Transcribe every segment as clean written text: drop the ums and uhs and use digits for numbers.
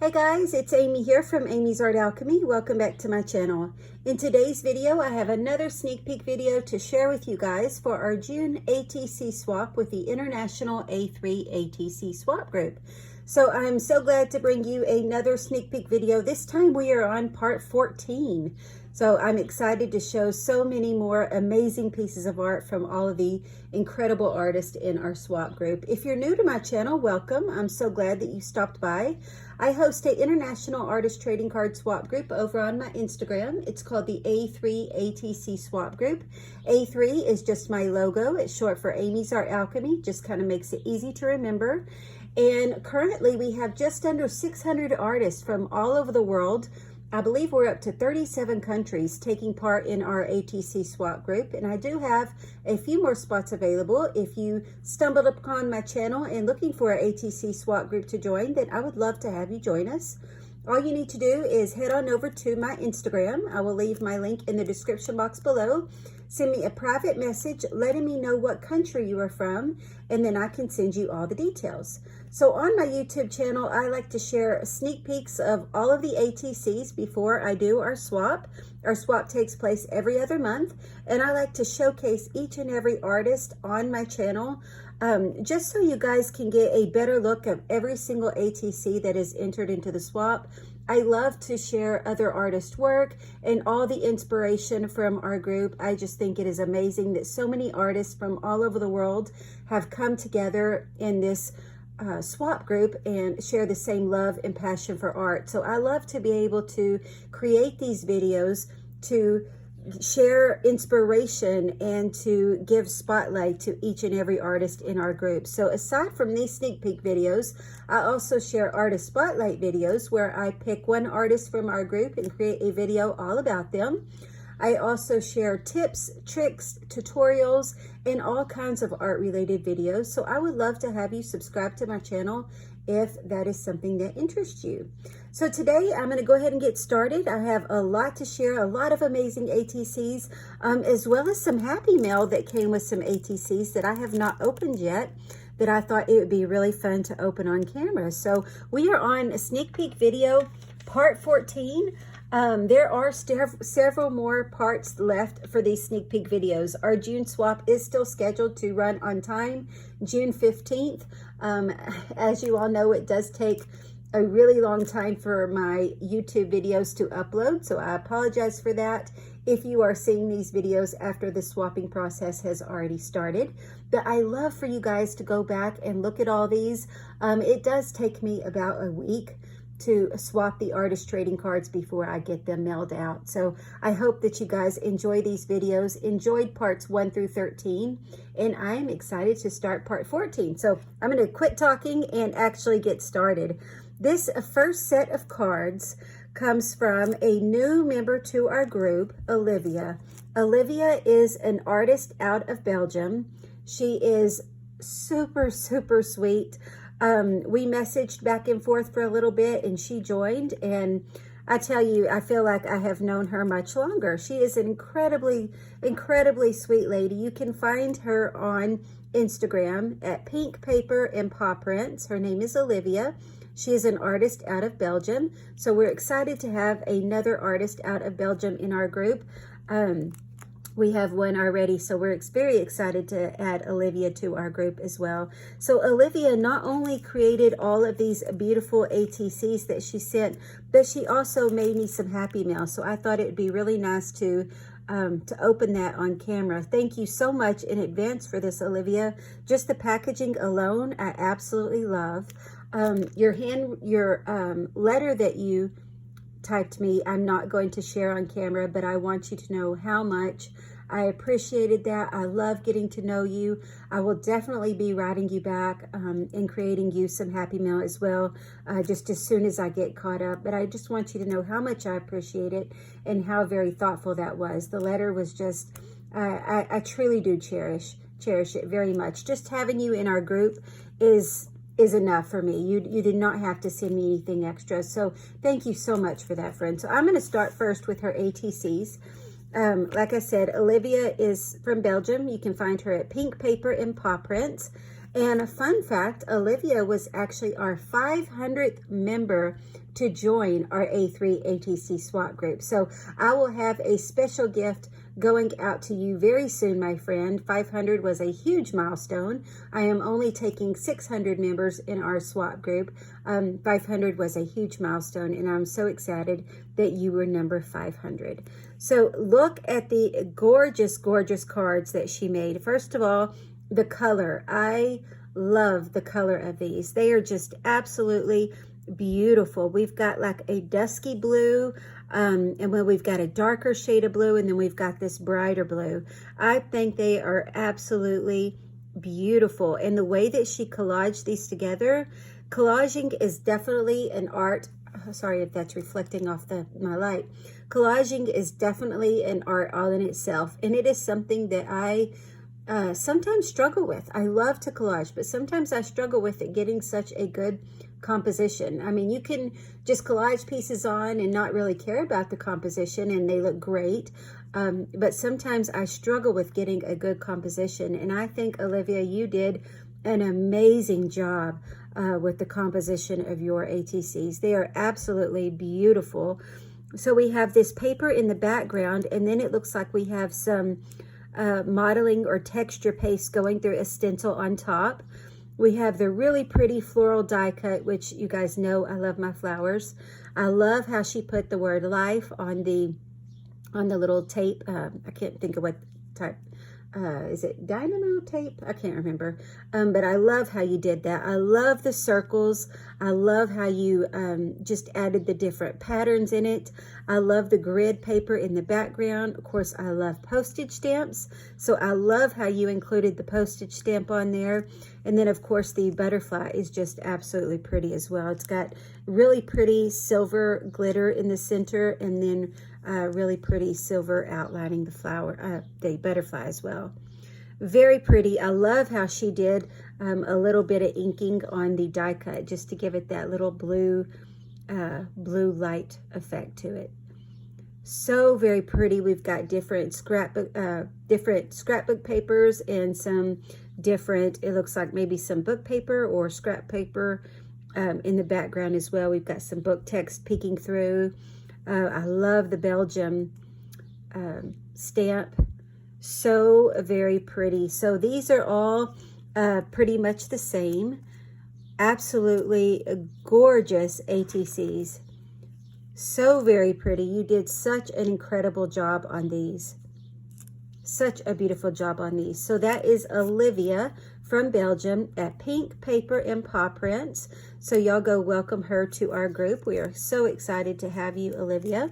Hey guys, it's Amy here from Amy's Art Alchemy. Welcome back to my channel. In today's video, I have another sneak peek video to share with you guys for our June ATC swap with the International A3 ATC swap group. So I'm so glad to bring you another sneak peek video. This time we are on part 14. So I'm excited to show so many more amazing pieces of art from all of the incredible artists in our swap group. If you're new to my channel, welcome. I'm so glad that you stopped by. I host an international artist trading card swap group over on my Instagram. It's called the A3 ATC swap group. A3 is just my logo. It's short for Amy's Art Alchemy. Just kind of makes it easy to remember. And currently we have just under 600 artists from all over the world. I believe we're up to 37 countries taking part in our ATC swap group, and I do have a few more spots available. If you stumbled upon my channel and looking for an ATC swap group to join, then I would love to have you join us. All you need to do is head on over to my Instagram. I will leave my link in the description box below. Send me a private message letting me know what country you are from, and then I can send you all the details. So on my YouTube channel, I like to share sneak peeks of all of the ATCs before I do our swap. Our swap takes place every other month, and I like to showcase each and every artist on my channel just so you guys can get a better look of every single ATC that is entered into the swap. I love to share other artists' work and all the inspiration from our group. I just think it is amazing that so many artists from all over the world have come together in this swap group and share the same love and passion for art. So I love to be able to create these videos to share inspiration and to give spotlight to each and every artist in our group. So aside from these sneak peek videos, I also share artist spotlight videos where I pick one artist from our group and create a video all about them. I also share tips, tricks, tutorials, and all kinds of art related videos. So I would love to have you subscribe to my channel if that is something that interests you. So today I'm going to go ahead and get started. I have a lot to share, a lot of amazing ATCs, as well as some happy mail that came with some ATCs that I have not opened yet, that I thought it would be really fun to open on camera. So we are on a sneak peek video, part 14. There are several more parts left for these sneak peek videos. Our June swap is still scheduled to run on time, June 15th. As you all know, it does take a really long time for my YouTube videos to upload, so I apologize for that if you are seeing these videos after the swapping process has already started. But I love for you guys to go back and look at all these. It does take me about a week to swap the artist trading cards before I get them mailed out. So I hope that you guys enjoy these videos, enjoyed parts 1 through 13, and I am excited to start part 14. So I'm going to quit talking and actually get started. This first set of cards comes from a new member to our group, Olivia. Olivia is an artist out of Belgium. She is super, super sweet. We messaged back and forth for a little bit and she joined, and I tell you, I feel like I have known her much longer. She is an incredibly, incredibly sweet lady. You can find her on Instagram at Pink Paper and Paw Prints. Her name is Olivia. She is an artist out of Belgium. So we're excited to have another artist out of Belgium in our group. We have one already, so we're very excited to add Olivia to our group as well. So Olivia not only created all of these beautiful ATCs that she sent, but she also made me some happy mail. So I thought it would be really nice to open that on camera. Thank you so much in advance for this, Olivia. Just the packaging alone, I absolutely love. Your letter that you typed me, I'm not going to share on camera, but I want you to know how much I appreciated that. I love getting to know you. I will definitely be writing you back and creating you some happy mail as well, just as soon as I get caught up. But I just want you to know how much I appreciate it and how very thoughtful that was. The letter was just, I truly do cherish it very much. Just having you in our group is enough for me. You did not have to send me anything extra. So thank you so much for that, friend. So I'm going to start first with her ATCs. Like I said, Olivia is from Belgium. You can find her at Pink Paper and Paw Prints. And a fun fact, Olivia was actually our 500th member to join our A3 ATC swap group. So I will have a special gift going out to you very soon, my friend. 500 was a huge milestone. I am only taking 600 members in our swap group. 500 was a huge milestone, and I'm so excited that you were number 500. So look at the gorgeous, gorgeous cards that she made. First of all, the color. I love the color of these. They are just absolutely beautiful. We've got like a dusky blue, and then we've got a darker shade of blue, and then we've got this brighter blue. I think they are absolutely beautiful. And the way that she collaged these together, collaging is definitely an art. Sorry if that's reflecting off my light. Collaging is definitely an art all in itself, and it is something that I sometimes struggle with. I love to collage, but sometimes I struggle with it getting such a good composition. I mean, you can just collage pieces on and not really care about the composition, and they look great. But sometimes I struggle with getting a good composition, and I think, Olivia, you did an amazing job with the composition of your ATCs. They are absolutely beautiful. So we have this paper in the background, and then it looks like we have some modeling or texture paste going through a stencil on top. We have the really pretty floral die cut, which you guys know I love my flowers. I love how she put the word life on the little tape. I can't think of what type. Is it dynamo tape? I can't remember. But I love how you did that. I love the circles. I love how you just added the different patterns in it. I love the grid paper in the background. Of course, I love postage stamps. So I love how you included the postage stamp on there. And then, of course, the butterfly is just absolutely pretty as well. It's got really pretty silver glitter in the center, and then really pretty silver outlining the flower, the butterfly as well. Very pretty. I love how she did a little bit of inking on the die cut just to give it that little blue light effect to it. So very pretty. We've got different scrapbook papers and some different, it looks like maybe some book paper or scrap paper in the background as well. We've got some book text peeking through. I love the Belgium stamp. So very pretty. So these are all pretty much the same. Absolutely gorgeous ATCs. So very pretty. You did such an incredible job on these. Such a beautiful job on these. So that is Olivia from Belgium at Pink Paper and Paw Prints. So y'all go welcome her to our group. We are so excited to have you, Olivia.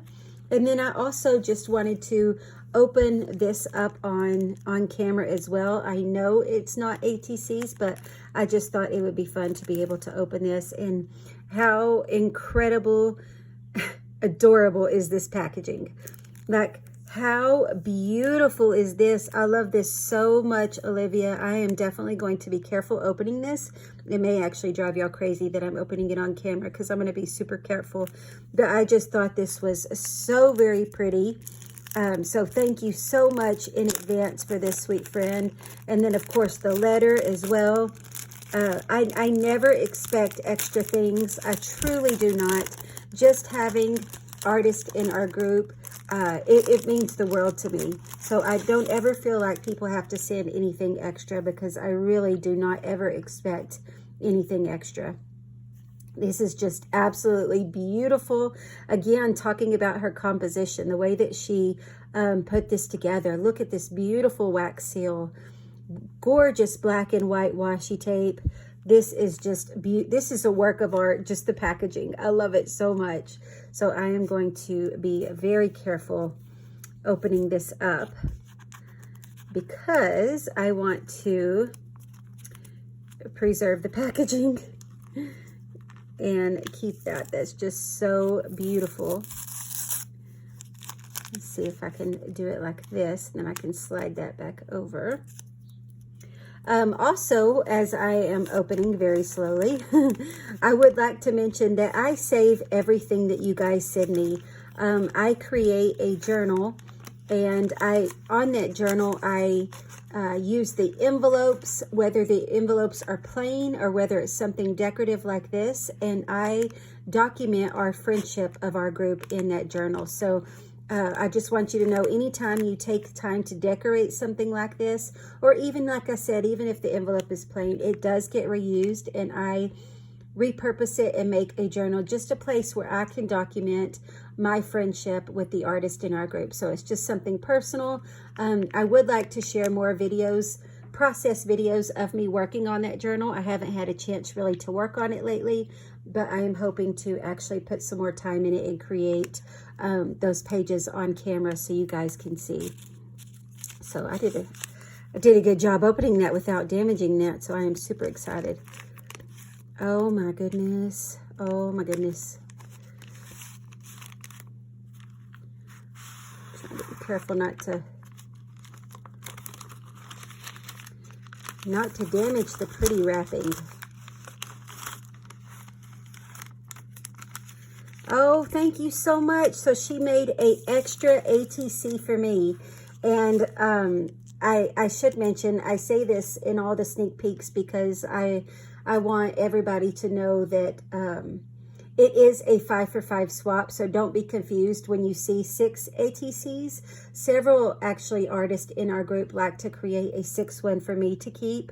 And then I also just wanted to open this up on camera as well. I know it's not ATCs, but I just thought it would be fun to be able to open this. And how incredible, adorable is this packaging. Like, how beautiful is this? I love this so much, Olivia. I am definitely going to be careful opening this. It may actually drive y'all crazy that I'm opening it on camera because I'm going to be super careful. But I just thought this was so very pretty. So thank you so much in advance for this, sweet friend. And then, of course, the letter as well. I never expect extra things. I truly do not. Just having artists in our group, it means the world to me. So I don't ever feel like people have to send anything extra because I really do not ever expect anything extra. This is just absolutely beautiful. Again, talking about her composition, the way that she put this together. Look at this beautiful wax seal. Gorgeous black and white washi tape. This is just this is a work of art, just the packaging. I love it so much. So I am going to be very careful opening this up because I want to preserve the packaging and keep that. That's just so beautiful. Let's see if I can do it like this, then I can slide that back over. Also, as I am opening very slowly, I would like to mention that I save everything that you guys send me. I create a journal And on that journal, I use the envelopes, whether the envelopes are plain or whether it's something decorative like this. And I document our friendship of our group in that journal. So I just want you to know, anytime you take time to decorate something like this, or even like I said, even if the envelope is plain, it does get reused, and I repurpose it and make a journal, just a place where I can document my friendship with the artist in our group. So it's just something personal. I would like to share more videos, process videos of me working on that journal. I haven't had a chance really to work on it lately, but I am hoping to actually put some more time in it and create those pages on camera so you guys can see. So I did a good job opening that without damaging that, so I am super excited. Oh my goodness. Oh my goodness. Trying to be careful not to damage the pretty wrapping. Oh, thank you so much. So she made an extra ATC for me. And I should mention, I say this in all the sneak peeks because I want everybody to know that it is a 5-for-5 swap. So don't be confused when you see 6 ATCs. Several actually artists in our group like to create a 6th one for me to keep.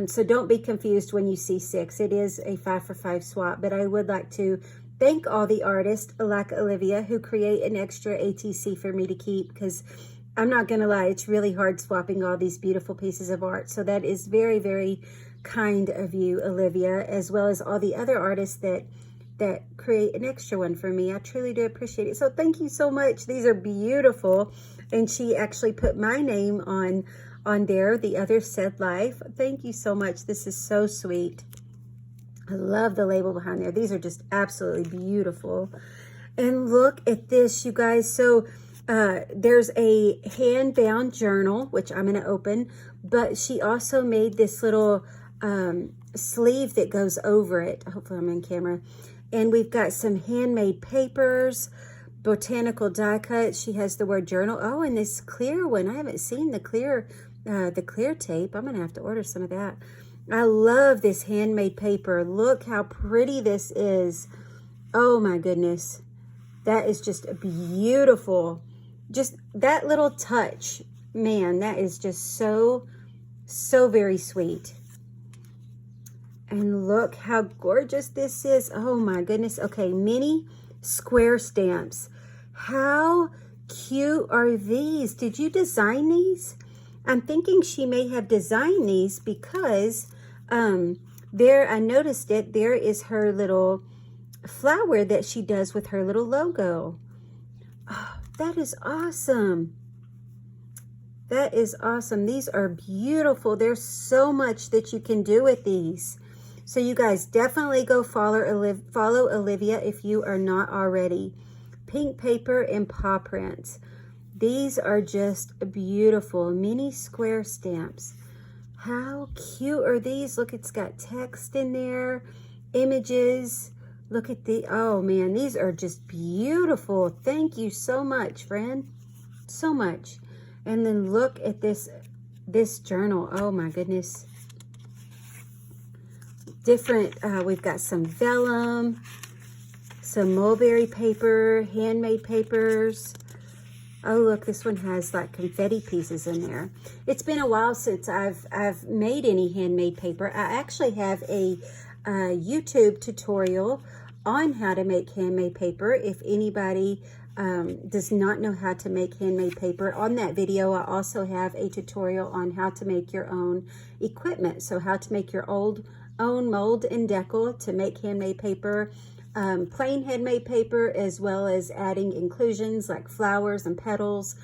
So don't be confused when you see 6. It is a 5-for-5 swap, but I would like to thank all the artists like Olivia who create an extra ATC for me to keep, because I'm not going to lie, it's really hard swapping all these beautiful pieces of art. So that is very, very kind of you, Olivia, as well as all the other artists that create an extra one for me. I truly do appreciate it. So thank you so much. These are beautiful. And she actually put my name on there. The other said life. Thank you so much. This is so sweet. I love the label behind there. These are just absolutely beautiful. And look at this, you guys. So there's a hand-bound journal, which I'm going to open, but she also made this little sleeve that goes over it. Hopefully I'm in camera. And we've got some handmade papers, botanical die cuts. She has the word journal. Oh, and this clear one. I haven't seen the clear tape. I'm going to have to order some of that. I love this handmade paper. Look how pretty this is. Oh my goodness. That is just beautiful. Just that little touch, man, that is just so very sweet. And look how gorgeous this is. Oh my goodness. Okay, mini square stamps. How cute are these? Did you design these? I'm thinking she may have designed these because there, I noticed it, there is her little flower that she does with her little logo. Oh, that is awesome. That is awesome. These are beautiful. There's so much that you can do with these. So you guys definitely go follow Olivia if you are not already. Pink paper and paw prints. These are just beautiful mini square stamps. How cute are these? Look, it's got text in there, images. Look at the, oh man, these are just beautiful. Thank you so much, friend. So much. And then look at this journal. Oh my goodness. Different, we've got some vellum, some mulberry paper, handmade papers. Oh, look, this one has like confetti pieces in there. It's been a while since I've made any handmade paper. I actually have a YouTube tutorial on how to make handmade paper. If anybody does not know how to make handmade paper, on that video I also have a tutorial on how to make your own equipment. So how to make your own mold and decal to make handmade paper. Plain handmade paper, as well as adding inclusions like flowers and petals.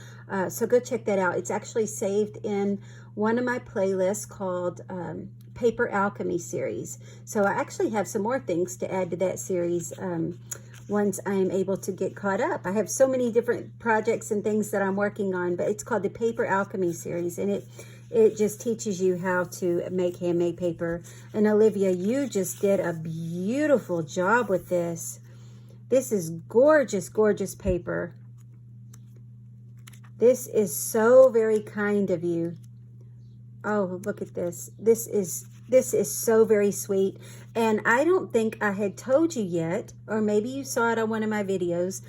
So go check that out. It's actually saved in one of my playlists called Paper Alchemy series. So I actually have some more things to add to that series once I'm able to get caught up. I have so many different projects and things that I'm working on, but it's called the Paper Alchemy series, and it just teaches you how to make handmade paper. And Olivia, you just did a beautiful job with this. This is gorgeous, gorgeous paper. This is so very kind of you. Oh, look at this. This is so very sweet. And I don't think I had told you yet, or maybe you saw it on one of my videos,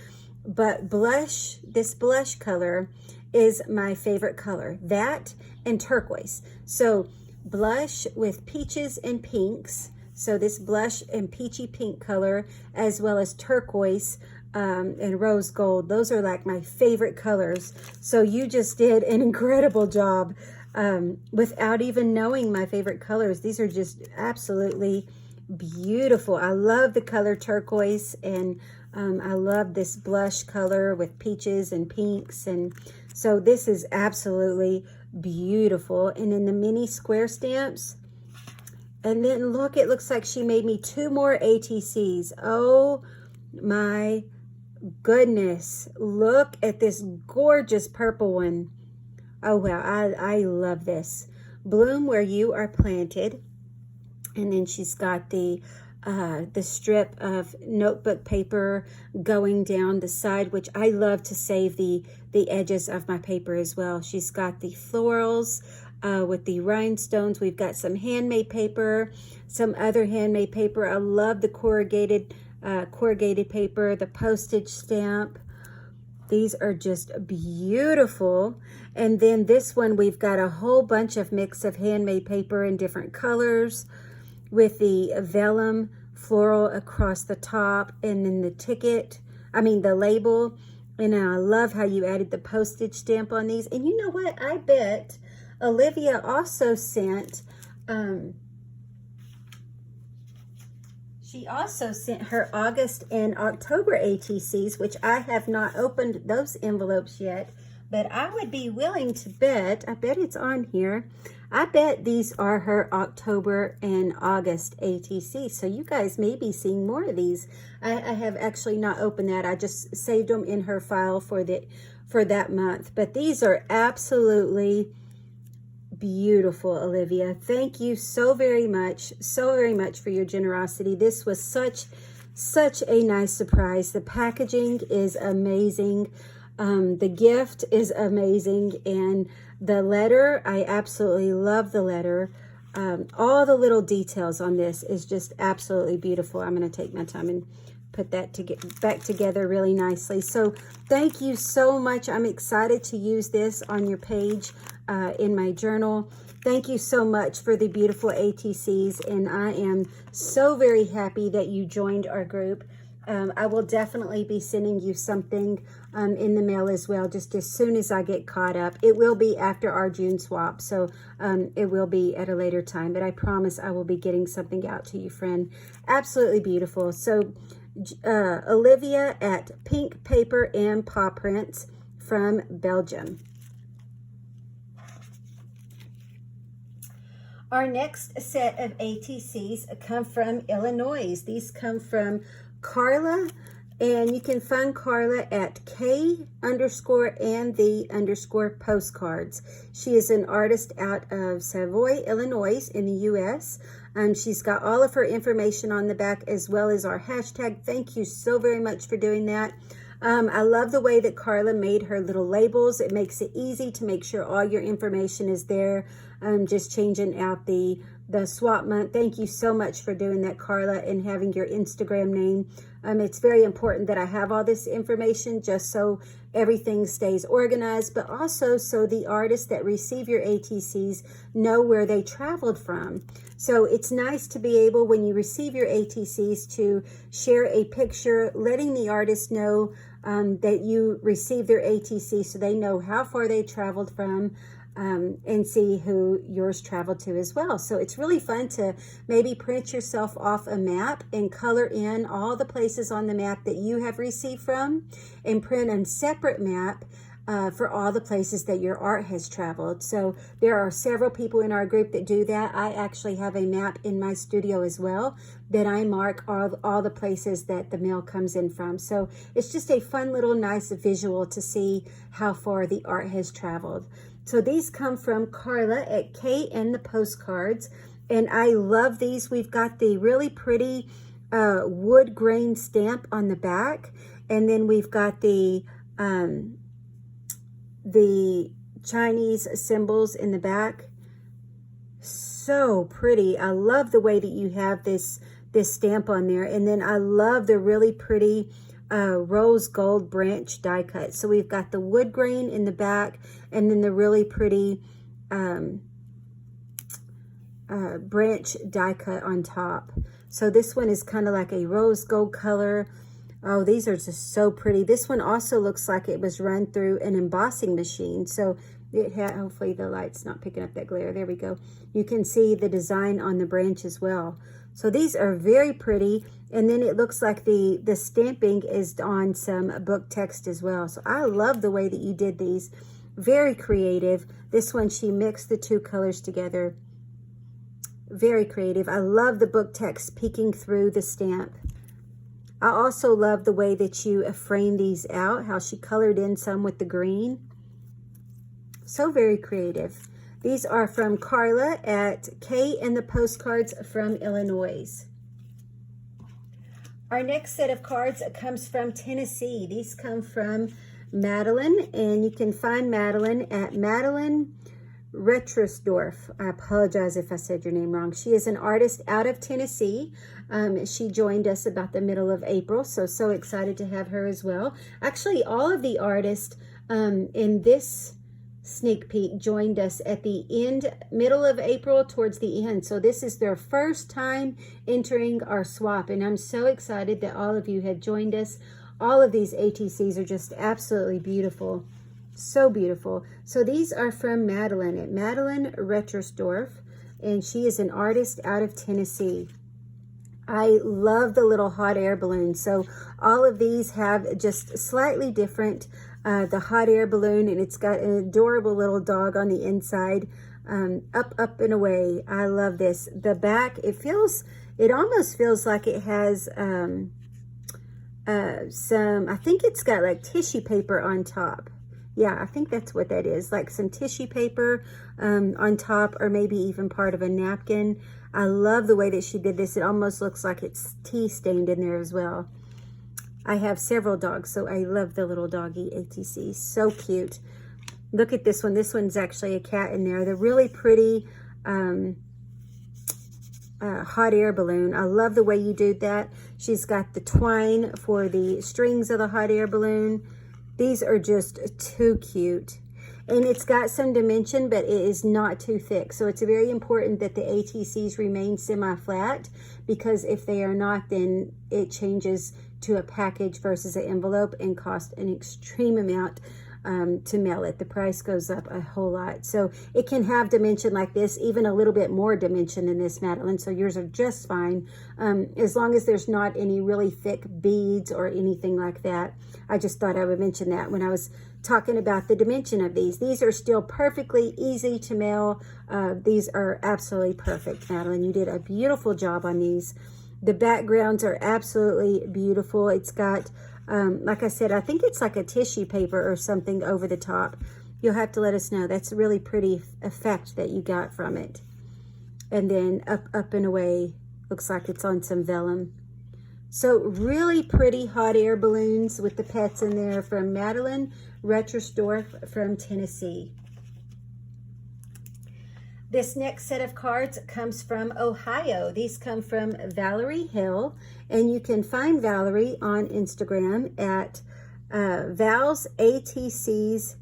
but this blush color is my favorite color. That and turquoise. So blush with peaches and pinks. So this blush and peachy pink color, as well as turquoise and rose gold. Those are like my favorite colors. So you just did an incredible job without even knowing my favorite colors. These are just absolutely beautiful. I love the color turquoise, and I love this blush color with peaches and pinks. And so this is absolutely beautiful. And then the mini square stamps. And then look, it looks like she made me 2 more ATCs. Oh my goodness. Look at this gorgeous purple one. Oh wow, I love this. Bloom where you are planted. And then she's got the strip of notebook paper going down the side, which I love to save the edges of my paper as well. She's got the florals with the rhinestones. We've got some handmade paper, some other handmade paper. I love the corrugated paper, the postage stamp. These are just beautiful. And then this one, we've got a whole bunch of mix of handmade paper in different colors with the vellum floral across the top, and then the label. And I love how you added the postage stamp on these. And you know what? I bet Olivia also sent, she also sent her August and October ATCs, which I have not opened those envelopes yet, but I would be willing to bet, I bet it's on here, I bet these are her October and August ATC. So you guys may be seeing more of these. I have actually not opened that. I just saved them in her file for that month. But these are absolutely beautiful, Olivia. Thank you so very much for your generosity. This was such a nice surprise. The packaging is amazing. The gift is amazing, and the letter, I absolutely love the letter. All the little details on this is just absolutely beautiful. I'm going to take my time and put that back together really nicely. So thank you so much. I'm excited to use this on your page in my journal. Thank you so much for the beautiful ATCs, and I am so very happy that you joined our group. I will definitely be sending you something in the mail as well, just as soon as I get caught up. It will be after our June swap, so it will be at a later time, but I promise I will be getting something out to you, friend. Absolutely beautiful. So Olivia at Pink Paper and Paw Prints from Belgium. Our next set of ATCs come from Illinois. These come from Carla, and you can find Carla at K_and_the_ postcards. She is an artist out of Savoy, Illinois in the U.S. She's got all of her information on the back as well as our hashtag. Thank you so very much for doing that. I love the way that Carla made her little labels. It makes it easy to make sure all your information is there. Just changing out the swap month. Thank you so much for doing that, Carla, and having your Instagram name. It's very important that I have all this information just so everything stays organized, but also so the artists that receive your ATCs know where they traveled from. So it's nice to be able, when you receive your ATCs, to share a picture letting the artist know that you received their ATC, so they know how far they traveled from, and see who yours traveled to as well. So it's really fun to maybe print yourself off a map and color in all the places on the map that you have received from, and print a separate map for all the places that your art has traveled. So there are several people in our group that do that. I actually have a map in my studio as well that I mark all the places that the mail comes in from. So it's just a fun little nice visual to see how far the art has traveled. So these come from Carla at K and the Postcards, and I love these. We've got the really pretty wood grain stamp on the back, and then we've got the the Chinese symbols in the back. So pretty. I love the way that you have this stamp on there. And then I love the really pretty rose gold branch die cut. So we've got the wood grain in the back, and then the really pretty branch die cut on top. So this one is kind of like a rose gold color. Oh, these are just so pretty. This one also looks like it was run through an embossing machine. So it had, hopefully the light's not picking up that glare. There we go. You can see the design on the branch as well. So these are very pretty. And then it looks like the stamping is on some book text as well. So I love the way that you did these. Very creative. This one, she mixed the two colors together. Very creative. I love the book text peeking through the stamp. I also love the way that you frame these out, how she colored in some with the green. So very creative. These are from Carla at K and the Postcards from Illinois. Our next set of cards comes from Tennessee. These come from Madeline, and you can find Madeline at Madeline Retrosdorf. I apologize if I said your name wrong. She is an artist out of Tennessee. She joined us about the middle of April, so excited to have her as well. Actually, all of the artists in this sneak peek joined us at the middle of April towards the end. So this is their first time entering our swap, and I'm so excited that all of you have joined us. All of these ATCs are just absolutely beautiful. So beautiful. So these are from Madeline at Madeline Retrosdorf, and she is an artist out of Tennessee. I love the little hot air balloons. So all of these have just slightly different, the hot air balloon, and it's got an adorable little dog on the inside, up and away. I love this. The back, it almost feels like it has I think it's got like tissue paper on top. Yeah, I think that's what that is, like some tissue paper on top, or maybe even part of a napkin. I love the way that she did this. It almost looks like it's tea stained in there as well. I have several dogs, so I love the little doggy ATC. So cute. Look at this one. This one's actually a cat in there. The really pretty hot air balloon. I love the way you did that. She's got the twine for the strings of the hot air balloon. These are just too cute. And it's got some dimension, but it is not too thick. So it's very important that the ATCs remain semi-flat, because if they are not, then it changes to a package versus an envelope and cost an extreme amount to mail it. The price goes up a whole lot. So it can have dimension like this, even a little bit more dimension than this, Madeline. So yours are just fine, as long as there's not any really thick beads or anything like that. I just thought I would mention that when I was talking about the dimension of these. These are still perfectly easy to mail. These are absolutely perfect, Madeline. You did a beautiful job on these. The backgrounds are absolutely beautiful. It's got, like I said, I think it's like a tissue paper or something over the top. You'll have to let us know. That's a really pretty effect that you got from it. And then up and away, looks like it's on some vellum. So really pretty hot air balloons with the pets in there from Madeline Retrosdorf from Tennessee. This next set of cards comes from Ohio. These come from Valerie Hill, and you can find Valerie on Instagram at Val's ATCs.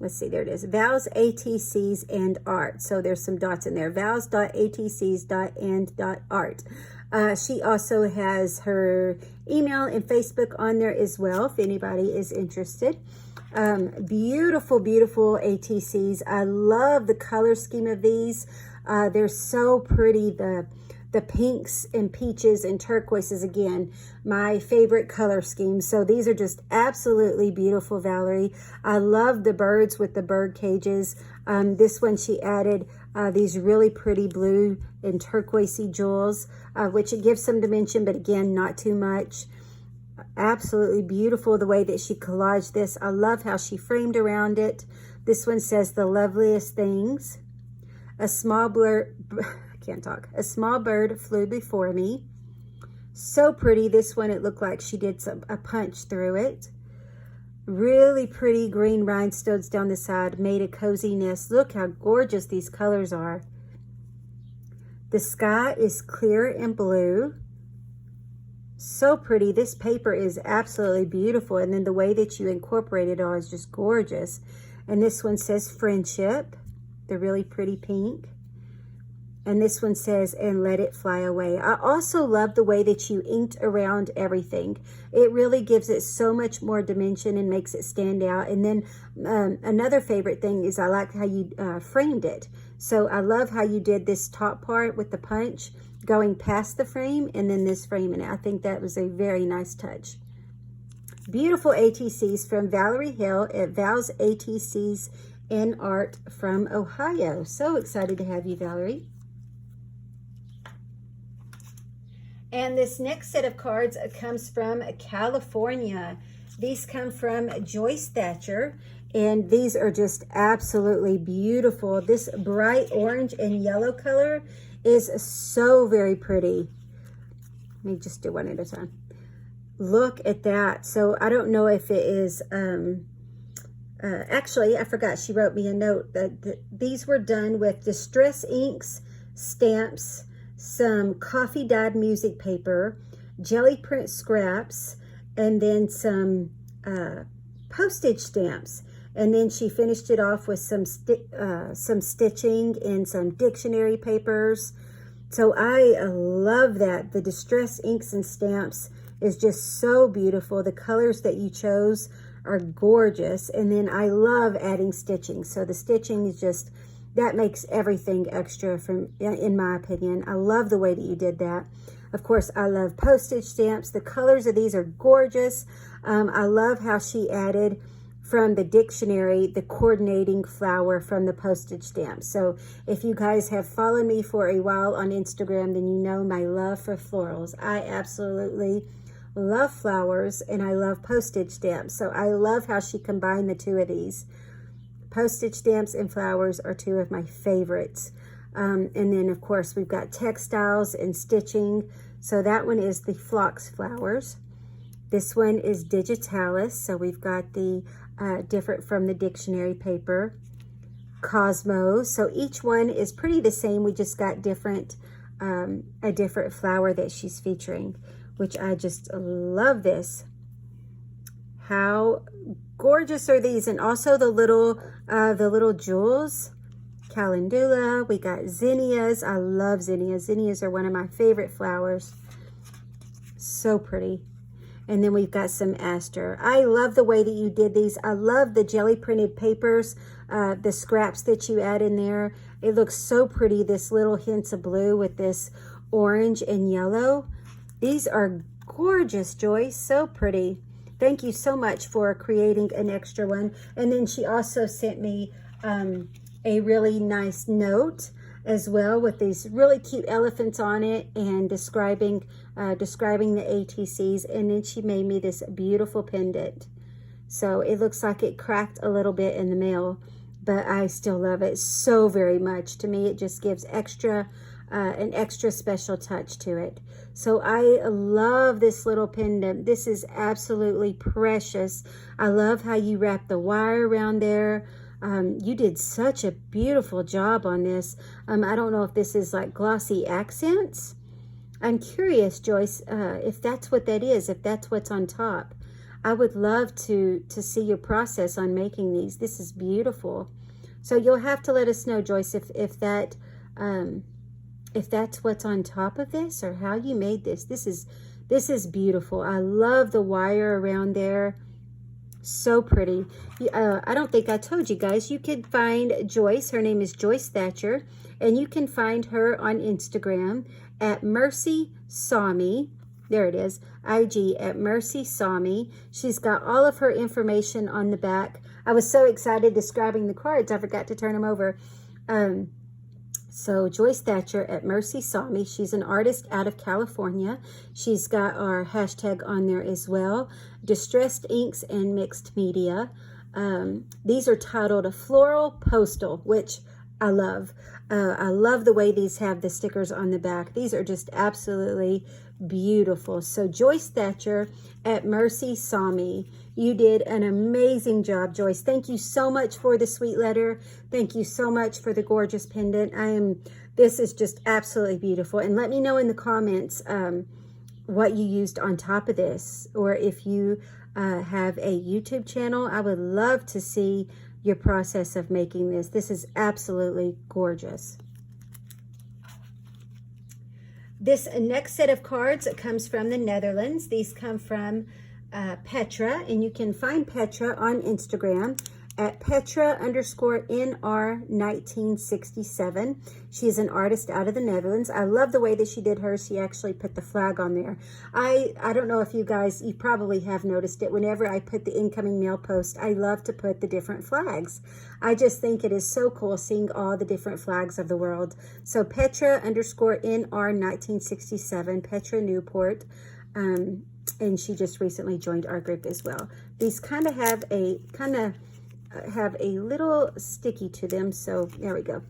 Let's see, there it is. Val's ATCs and Art. So there's some dots in there. Vals.atcs.and.art. She also has her email and Facebook on there as well, if anybody is interested. Beautiful, beautiful ATCs. I love the color scheme of these. They're so pretty. The pinks and peaches and turquoises, again, my favorite color scheme. So these are just absolutely beautiful, Valerie. I love the birds with the bird cages. This one, she added these really pretty blue and turquoisey jewels, which it gives some dimension, but again, not too much. Absolutely beautiful the way that she collaged this. I love how she framed around it. This one says the loveliest things. A small bird, a small bird flew before me. So pretty. This one, it looked like she did a punch through it. Really pretty green rhinestones down the side made a cozy nest. Look how gorgeous these colors are. The sky is clear and blue. So pretty. This paper is absolutely beautiful. And then the way that you incorporate it all is just gorgeous. And this one says friendship. The really pretty pink. And this one says, and let it fly away. I also love the way that you inked around everything. It really gives it so much more dimension and makes it stand out. And then another favorite thing is I like how you framed it. So I love how you did this top part with the punch going past the frame and then this frame. And I think that was a very nice touch. Beautiful ATCs from Valerie Hill at Val's ATCs in Art from Ohio. So excited to have you, Valerie. And this next set of cards comes from California. These come from Joyce Thatcher, and these are just absolutely beautiful. This bright orange and yellow color is so very pretty. Let me just do one at a time. Look at that. So I don't know if it is, actually, I forgot she wrote me a note that these were done with distress inks, stamps, some coffee dyed music paper, jelly print scraps, and then some postage stamps. And then she finished it off with some stitching and some dictionary papers. So I love that. The distress inks and stamps is just so beautiful. The colors that you chose are gorgeous. And then I love adding stitching. So the stitching is just, that makes everything extra in my opinion. I love the way that you did that. Of course, I love postage stamps. The colors of these are gorgeous. I love how she added from the dictionary the coordinating flower from the postage stamp. So if you guys have followed me for a while on Instagram, then you know my love for florals. I absolutely love flowers and I love postage stamps. So I love how she combined the two of these. Postage stamps and flowers are two of my favorites. And then, of course, we've got textiles and stitching. So that one is the phlox flowers. This one is digitalis. So we've got the different from the dictionary paper. Cosmos. So each one is pretty the same. We just got different, a different flower that she's featuring, which I just love this. How gorgeous are these? And also the little jewels. Calendula. We got zinnias. I love zinnias. Zinnias are one of my favorite flowers. So pretty. And then we've got some aster. I love the way that you did these. I love the jelly printed papers, the scraps that you add in there. It looks so pretty. This little hints of blue with this orange and yellow. These are gorgeous, Joyce. So pretty. Thank you so much for creating an extra one. And then she also sent me a really nice note as well with these really cute elephants on it and describing the ATCs. And then she made me this beautiful pendant. So it looks like it cracked a little bit in the mail, but I still love it so very much. To me, it just gives an extra special touch to it. So I love this little pendant. This is absolutely precious. I love how you wrap the wire around there. You did such a beautiful job on this. I don't know if this is like glossy accents. I'm curious, Joyce, if that's what that is, if that's what's on top. I would love to see your process on making these. This is beautiful. So you'll have to let us know, Joyce, if that's what's on top of this or how you made this. This is beautiful. I love the wire around there. So pretty. I don't think I told you guys, you could find Joyce. Her name is Joyce Thatcher, and you can find her on Instagram at Mercy Saw Me. There it is, IG at Mercy Saw Me. She's got all of her information on the back. I was so excited describing the cards, I forgot to turn them over. So Joyce Thatcher at Mercy Saw Me. She's an artist out of California. She's got our hashtag on there as well. Distressed Inks and Mixed Media. These are titled a Floral Postal, which I love. I love the way these have the stickers on the back. These are just absolutely beautiful. So Joyce Thatcher at Mercy Saw Me, you did an amazing job, Joyce. Thank you so much for the sweet letter. Thank you so much for the gorgeous pendant. This is just absolutely beautiful. And let me know in the comments what you used on top of this, or if you have a YouTube channel. I would love to see your process of making this. This is absolutely gorgeous. This next set of cards comes from the Netherlands. These come from Petra, and you can find Petra on Instagram at Petra_NR1967. She is an artist out of the Netherlands. I love the way that she did hers. She actually put the flag on there. I don't know if you guys, you probably have noticed it. Whenever I put the incoming mail post, I love to put the different flags. I just think it is so cool seeing all the different flags of the world. So Petra_NR1967, Petra Newport. And she just recently joined our group as well. These kind of have a little sticky to them, so there we go.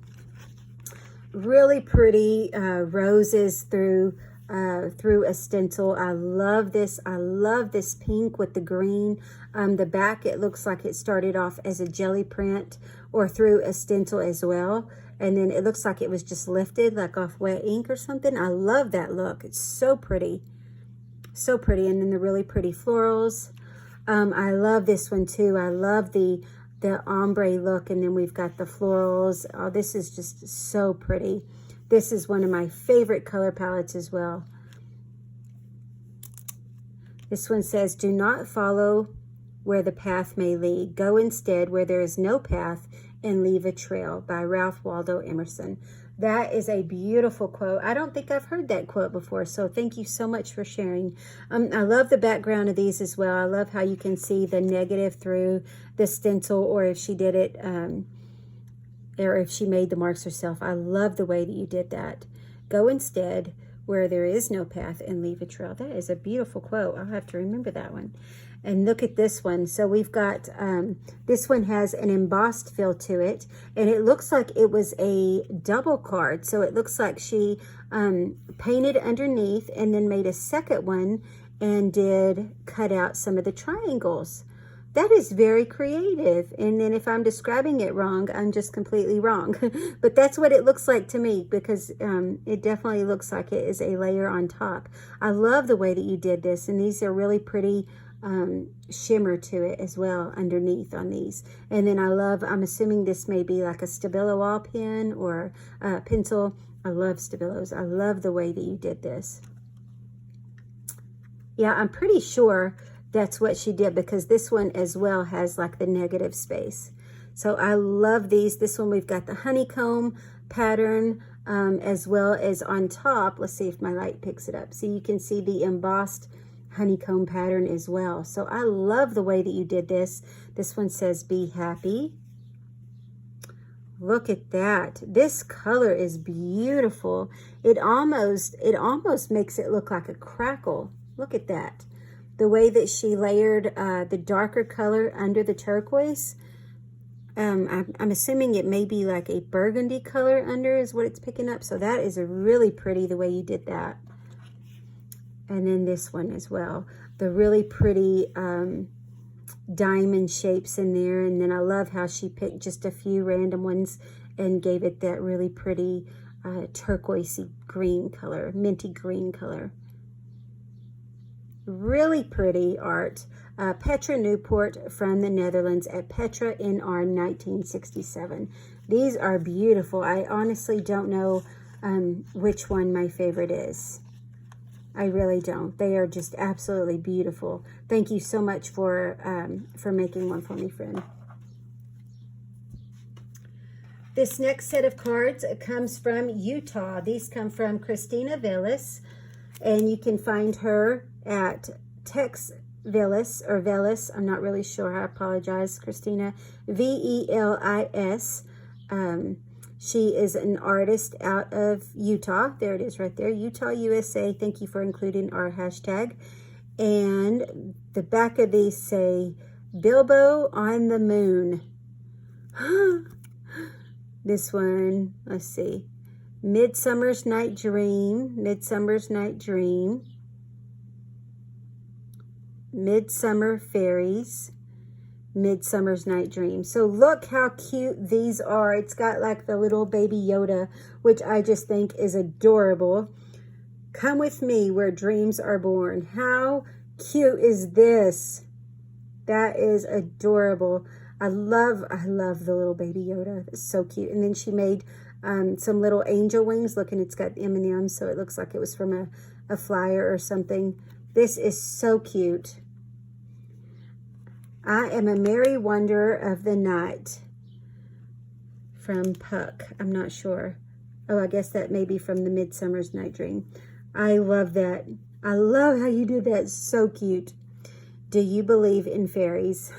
Really pretty roses through a stencil. I love this. I love this pink with the green. The back, it looks like it started off as a jelly print or through a stencil as well, and then it looks like it was just lifted like off wet ink or something. I love that look. It's so pretty, so pretty. And then the really pretty florals. I love this one too. I love the ombre look, and then we've got the florals. Oh, this is just so pretty. This is one of my favorite color palettes as well. This one says, do not follow where the path may lead. Go instead where there is no path and leave a trail, by Ralph Waldo Emerson. That is a beautiful quote. I don't think I've heard that quote before, so thank you so much for sharing. I love the background of these as well. I love how you can see the negative through the stencil, or if she did it, or if she made the marks herself. I love the way that you did that. Go instead where there is no path and leave a trail. That is a beautiful quote. I'll have to remember that one. And look at this one. So we've got, this one has an embossed feel to it, and it looks like it was a double card. So it looks like she painted underneath and then made a second one and did cut out some of the triangles. That is very creative. And then if I'm describing it wrong, I'm just completely wrong. But that's what it looks like to me, because it definitely looks like it is a layer on top. I love the way that you did this, and these are really pretty shimmer to it as well underneath on these. And then I'm assuming this may be like a Stabilo wall pen or pencil. I love Stabilos. I love the way that you did this. Yeah, I'm pretty sure that's what she did, because this one as well has like the negative space. So I love these. This one, we've got the honeycomb pattern as well as on top. Let's see if my light picks it up. So you can see the embossed honeycomb pattern as well. So I love the way that you did this. This one says, be happy. Look at that. This color is beautiful. It almost makes it look like a crackle. Look at that. The way that she layered the darker color under the turquoise. I'm assuming it may be like a burgundy color under is what it's picking up. So that is a really pretty the way you did that. And then this one as well. The really pretty diamond shapes in there. And then I love how she picked just a few random ones and gave it that really pretty turquoisey green color, minty green color. Really pretty art. Petra Newport from the Netherlands at Petra NR1967. These are beautiful. I honestly don't know which one my favorite is. I really don't. They are just absolutely beautiful. Thank you so much for making one for me, friend. This next set of cards comes from Utah. These come from Christina Villas, and you can find her at Tex Villas or Velis. I'm not really sure. I apologize, Christina. V-E-L-I-S. She is an artist out of Utah. There it is right there. Utah, USA. Thank you for including our hashtag. And the back of these say, Bilbo on the Moon. This one, let's see. Midsummer's Night Dream, Midsummer's Night Dream, Midsummer Fairies, Midsummer's Night Dream. So look how cute these are. It's got like the little baby Yoda, which I just think is adorable. Come with me where dreams are born. How cute is this? That is adorable. I love the little baby Yoda. It's so cute. And then she made some little angel wings. Look, and it's got M&Ms, so it looks like it was from a flyer or something. This is so cute. I am a merry wonder of the night. From Puck. I'm not sure. Oh, I guess that may be from the Midsummer's Night Dream. I love that. I love how you did that. It's so cute. Do you believe in fairies?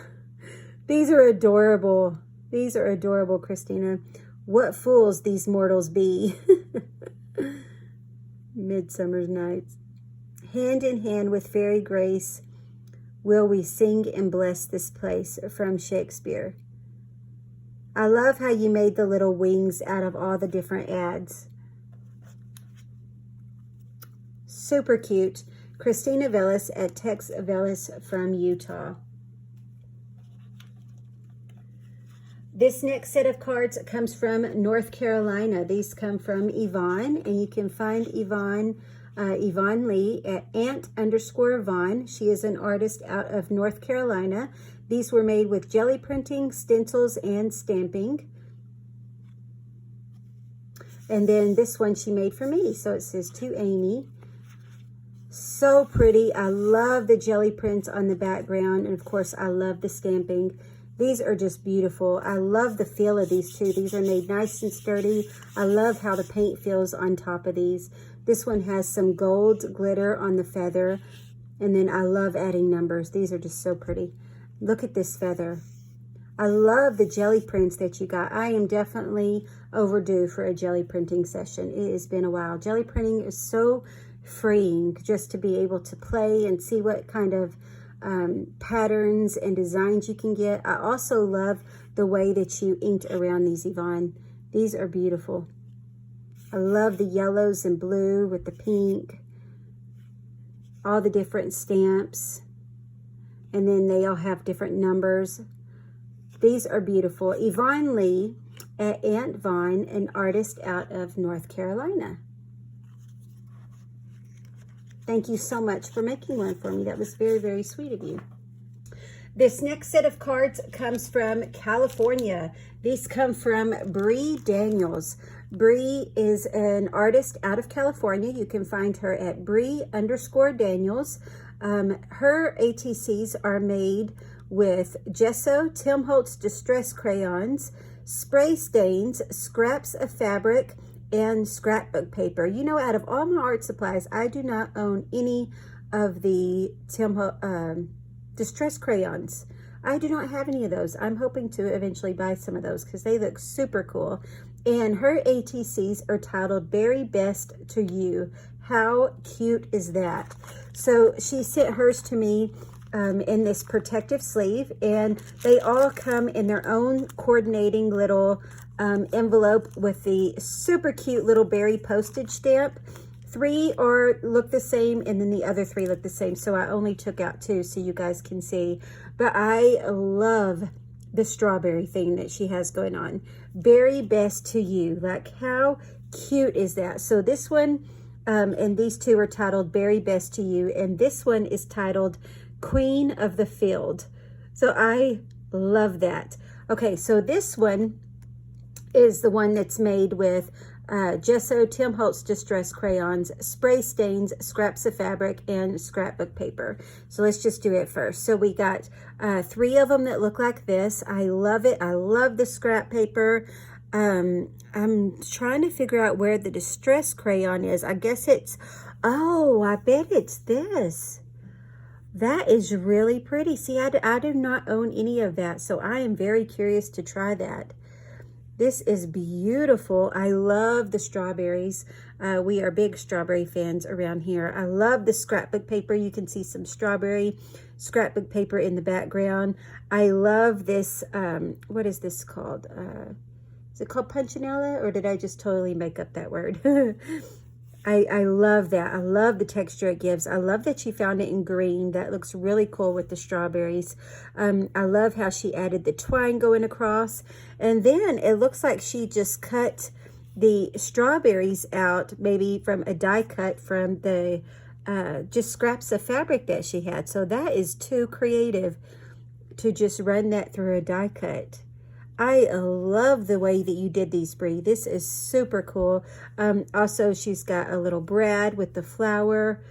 These are adorable. These are adorable, Christina. What fools these mortals be. Midsummer's Nights. Hand in hand with fairy grace will we sing and bless this place, from Shakespeare. I love how you made the little wings out of all the different ads. Super cute. Christina Vellis at Tex Vellis from Utah. This next set of cards comes from North Carolina. These come from Yvonne, and you can find Yvonne Lee at ant_Yvonne. She is an artist out of North Carolina. These were made with jelly printing, stencils, and stamping. And then this one she made for me. So it says, to Amy. So pretty. I love the jelly prints on the background. And of course, I love the stamping. These are just beautiful. I love the feel of these too. These are made nice and sturdy. I love how the paint feels on top of these. This one has some gold glitter on the feather. And then I love adding numbers. These are just so pretty. Look at this feather. I love the jelly prints that you got. I am definitely overdue for a jelly printing session. It has been a while. Jelly printing is so freeing, just to be able to play and see what kind of patterns and designs you can get. I also love the way that you inked around these, Yvonne. These are beautiful. I love the yellows and blue with the pink, all the different stamps, and then they all have different numbers. These are beautiful. Yvonne Lee at Aunt Vine, an artist out of North Carolina. Thank you so much for making one for me. That was very, very sweet of you. This next set of cards comes from California. These come from Bree Daniels. Bree is an artist out of California. You can find her at Bree_Daniels. Her ATCs are made with gesso, Tim Holtz Distress Crayons, spray stains, scraps of fabric, and scrapbook paper. You know, out of all my art supplies, I do not own any of the Distress Crayons. I do not have any of those. I'm hoping to eventually buy some of those because they look super cool. And her ATCs are titled Very Best to You. How cute is that? So she sent hers to me in this protective sleeve, and they all come in their own coordinating little envelope with the super cute little berry postage stamp. 3 look the same, and then the other 3 look the same. So I only took out 2 so you guys can see. But I love the strawberry thing that she has going on. Very Best to You. Like, how cute is that? So this one and these 2 are titled Very Best to You, and this one is titled Queen of the Field. So I love that. Okay, so this one is the one that's made with gesso, Tim Holtz Distress Crayons, spray stains, scraps of fabric, and scrapbook paper. So let's just do it first. So we got 3 of them that look like this. I love it. I love the scrap paper. I'm trying to figure out where the Distress Crayon is. I guess it's, oh, I bet it's this. That is really pretty. See, I do not own any of that, so I am very curious to try that. This is beautiful. I love the strawberries. We are big strawberry fans around here. I love the scrapbook paper. You can see some strawberry scrapbook paper in the background. I love this, what is this called? Is it called punchinella, or did I just totally make up that word? I love that. I love the texture it gives. I love that she found it in green. That looks really cool with the strawberries. I love how she added the twine going across. And then it looks like she just cut the strawberries out, maybe from a die cut from the just scraps of fabric that she had. So that is too creative to just run that through a die cut. I love the way that you did these, Brie. This is super cool. Also, she's got a little brad with the flower.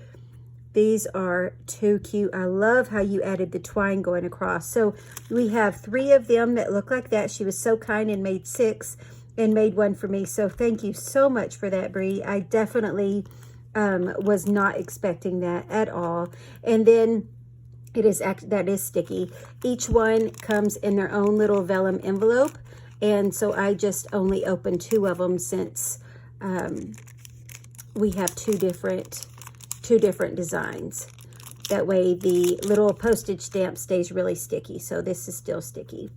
These are too cute. I love how you added the twine going across. So we have 3 of them that look like that. She was so kind and made 6 and made 1 for me. So thank you so much for that, Brie. I definitely was not expecting that at all. And then that is sticky. Each one comes in their own little vellum envelope, and so I just only opened 2 of them since we have two different designs. That way the little postage stamp stays really sticky. So this is still sticky,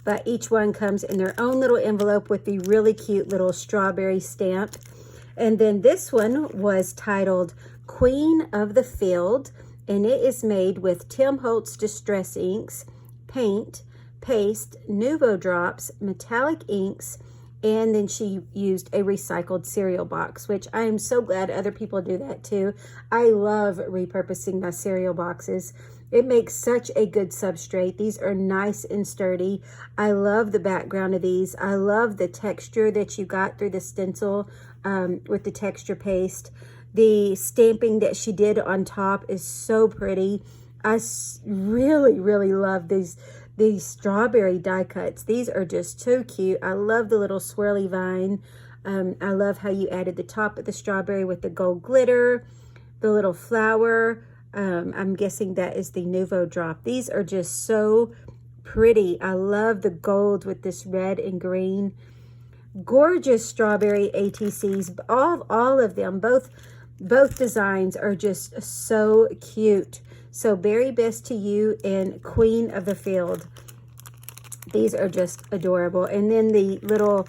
but each one comes in their own little envelope with the really cute little strawberry stamp. And then this one was titled Queen of the Field, and it is made with Tim Holtz Distress Inks, paint, paste, Nuvo drops, metallic inks, and then she used a recycled cereal box, which I am so glad other people do that too. I love repurposing my cereal boxes. It makes such a good substrate. These are nice and sturdy. I love the background of these. I love the texture that you got through the stencil with the texture paste. The stamping that she did on top is so pretty. I really, really love these strawberry die cuts. These are just too cute. I love the little swirly vine. I love how you added the top of the strawberry with the gold glitter, the little flower. I'm guessing that is the Nuvo drop. These are just so pretty. I love the gold with this red and green. Gorgeous strawberry ATCs. All of them, both designs are just so cute. So Berry Best to You and Queen of the Field. These are just adorable. And then the little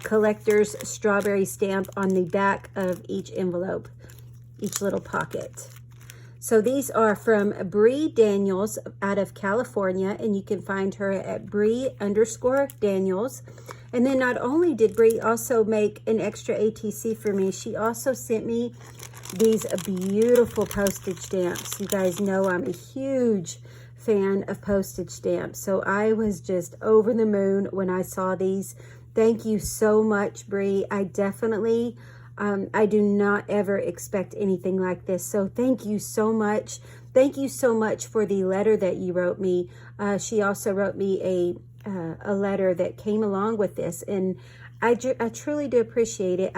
collector's strawberry stamp on the back of each envelope, each little pocket. So these are from Bree Daniels out of California, and you can find her at Bree_Daniels. And then not only did Bree also make an extra ATC for me, she also sent me these beautiful postage stamps. You guys know I'm a huge fan of postage stamps, so I was just over the moon when I saw these. Thank you so much, Bree. I definitely I do not ever expect anything like this, so thank you so much. Thank you so much for the letter that you wrote me. She also wrote me a letter that came along with this, and I truly do appreciate it.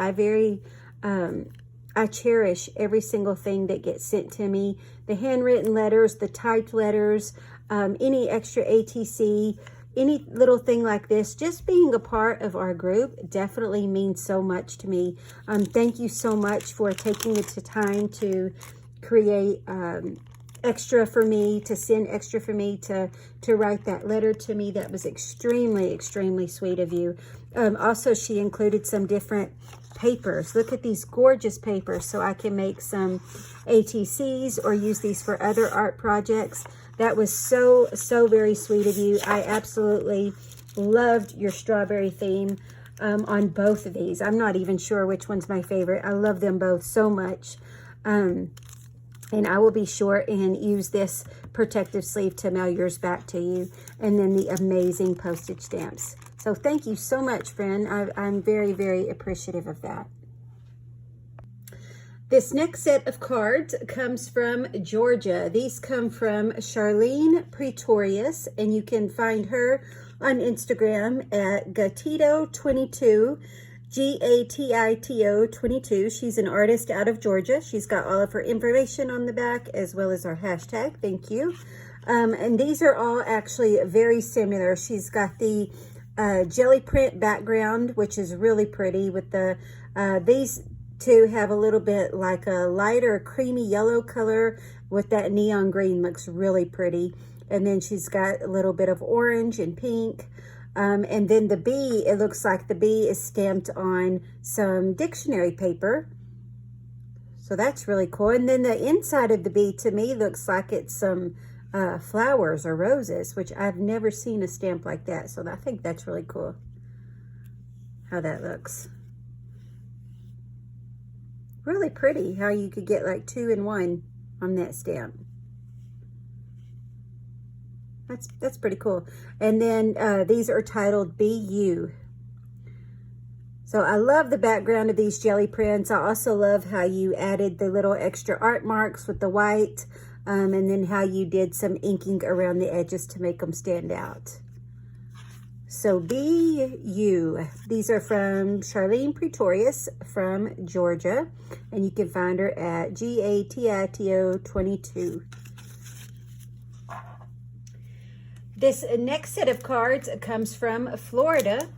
I cherish every single thing that gets sent to me. The handwritten letters, the typed letters, any extra ATC, any little thing like this. Just being a part of our group definitely means so much to me. Thank you so much for taking the time to create extra for me, to send extra for me, to write that letter to me. That was extremely, extremely sweet of you. Also, she included some different papers. Look at these gorgeous papers, so I can make some ATCs or use these for other art projects. That was so, so very sweet of you. I absolutely loved your strawberry theme on both of these. I'm not even sure which one's my favorite. I love them both so much. And I will be sure and use this protective sleeve to mail yours back to you. And then the amazing postage stamps. So thank you so much, friend. I'm very, very appreciative of that. This next set of cards comes from Georgia. These come from Charlene Pretorius, and you can find her on Instagram at Gatito22, Gatito 22. She's an artist out of Georgia. She's got all of her information on the back as well as our hashtag. Thank you. And these are all actually very similar. She's got the jelly print background, which is really pretty with the these two have a little bit like a lighter creamy yellow color with that neon green. Looks really pretty. And then she's got a little bit of orange and pink. And then the B, it looks like the B is stamped on some dictionary paper. So that's really cool. And then the inside of the B to me looks like it's some flowers or roses, which I've never seen a stamp like that. So I think that's really cool how that looks. Really pretty how you could get like 2 in 1 on that stamp. That's pretty cool. And then these are titled BU. So I love the background of these jelly prints. I also love how you added the little extra art marks with the white, and then how you did some inking around the edges to make them stand out. So BU, these are from Charlene Pretorius from Georgia, and you can find her at GATITO 22. This next set of cards comes from Florida.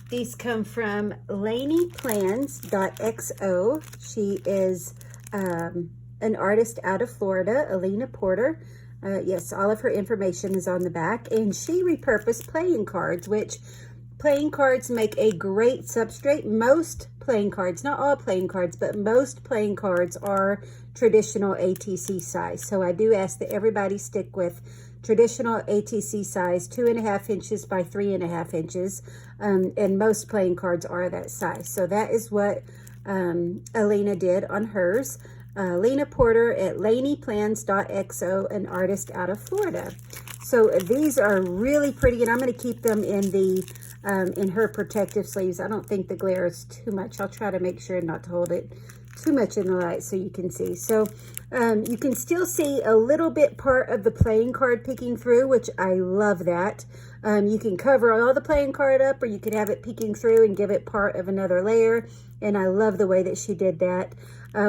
These come from LaniePlans.xo. She is an artist out of Florida, Alina Porter. Yes, all of her information is on the back. And she repurposed playing cards, which playing cards make a great substrate. Most playing cards, not all playing cards, but most playing cards are traditional ATC size. So I do ask that everybody stick with traditional ATC size, 2.5 inches by 3.5 inches. And most playing cards are that size. So that is what Alina did on hers. Lena Porter at LaniePlans.xo, an artist out of Florida. So these are really pretty, and I'm going to keep them in the in her protective sleeves. I don't think the glare is too much. I'll try to make sure not to hold it too much in the light so you can see. So you can still see a little bit part of the playing card peeking through, which I love that. You can cover all the playing card up, or you could have it peeking through and give it part of another layer. And I love the way that she did that.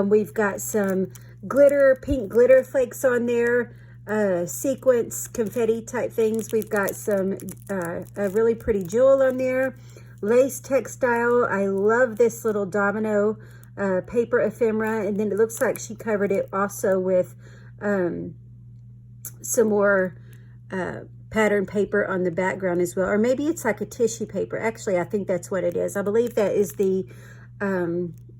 We've got some glitter, pink glitter flakes on there, sequence, confetti type things. We've got some, a really pretty jewel on there, lace textile. I love this little domino paper ephemera. And then it looks like she covered it also with some more pattern paper on the background as well. Or maybe it's like a tissue paper. Actually, I think that's what it is. I believe that is the,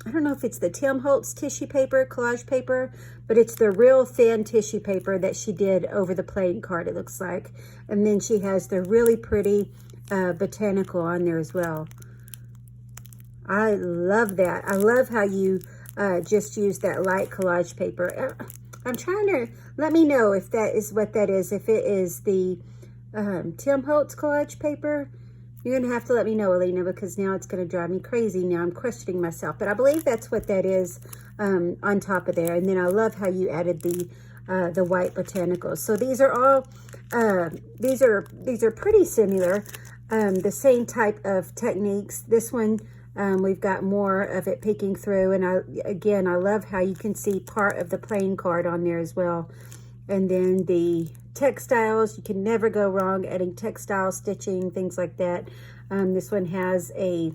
I don't know if it's the Tim Holtz tissue paper, collage paper, but it's the real thin tissue paper that she did over the playing card, it looks like. And then she has the really pretty botanical on there as well. I love that. I love how you just use that light collage paper. I'm trying to, let me know if that is what that is. If it is the Tim Holtz collage paper, you're going to have to let me know, Alina, because now it's going to drive me crazy. Now I'm questioning myself. But I believe that's what that is on top of there. And then I love how you added the white botanicals. So these are all, these are pretty similar. The same type of techniques. This one, we've got more of it peeking through. And I love how you can see part of the playing card on there as well. And then the textiles, you can never go wrong adding textile stitching, things like that. This one has a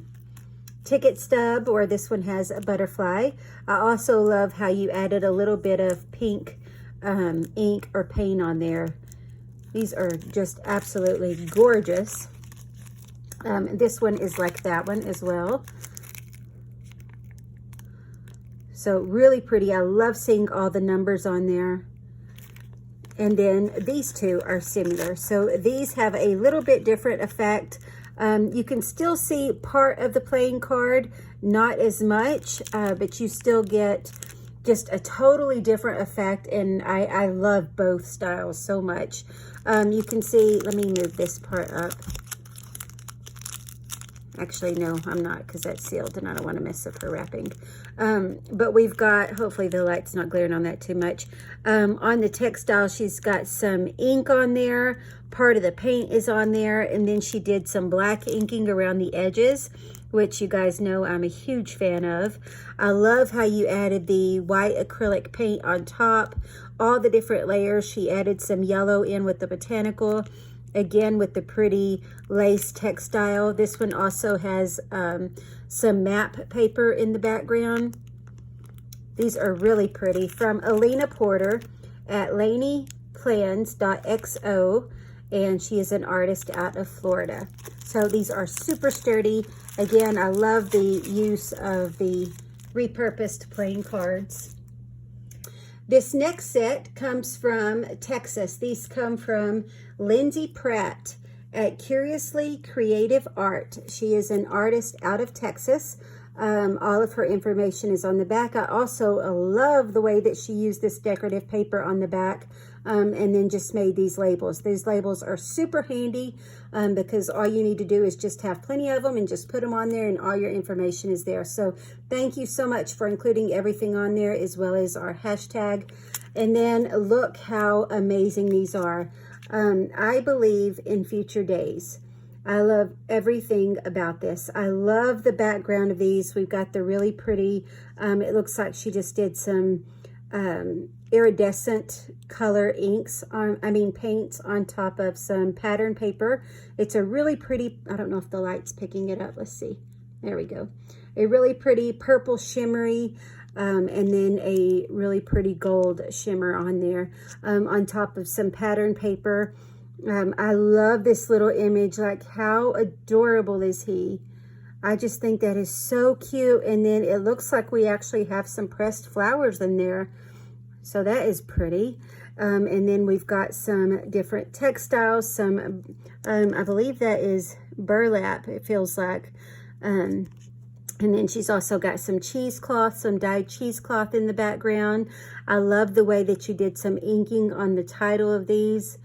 ticket stub, or this one has a butterfly. I also love how you added a little bit of pink ink or paint on there. These are just absolutely gorgeous. This one is like that one as well. So really pretty. I love seeing all the numbers on there. And then these two are similar. So these have a little bit different effect. You can still see part of the playing card, not as much, but you still get just a totally different effect. And I love both styles so much. You can see, let me move this part up. Actually, no, I'm not, because that's sealed and I don't want to mess up her wrapping. But we've got, hopefully the light's not glaring on that too much. On the textile, she's got some ink on there. Part of the paint is on there. And then she did some black inking around the edges, which you guys know I'm a huge fan of. I love how you added the white acrylic paint on top. All the different layers. She added some yellow in with the botanical. Again, with the pretty lace textile. This one also has some map paper in the background. These are really pretty. From Alina Porter at LaniePlans.xo. and she is an artist out of Florida. So these are super sturdy. Again, I love the use of the repurposed playing cards. This next set comes from Texas. These come from Lindsay Pratt at Curiously Creative Art. She is an artist out of Texas. All of her information is on the back. I also love the way that she used this decorative paper on the back and then just made these labels. These labels are super handy because all you need to do is just have plenty of them and just put them on there and all your information is there. So thank you so much for including everything on there as well as our hashtag. And then look how amazing these are. I believe in future days. I love everything about this. I love the background of these. We've got the really pretty, it looks like she just did some iridescent color inks paints on top of some pattern paper. It's a really pretty, I don't know if the light's picking it up. Let's see. There we go. A really pretty purple shimmery, and then a really pretty gold shimmer on there, on top of some pattern paper. I love this little image. Like, how adorable is he? I just think that is so cute. And then it looks like we actually have some pressed flowers in there. So that is pretty. And then we've got some different textiles. Some, I believe that is burlap, it feels like. And then she's also got some cheesecloth, some dyed cheesecloth in the background. I love the way that you did some inking on the title of these.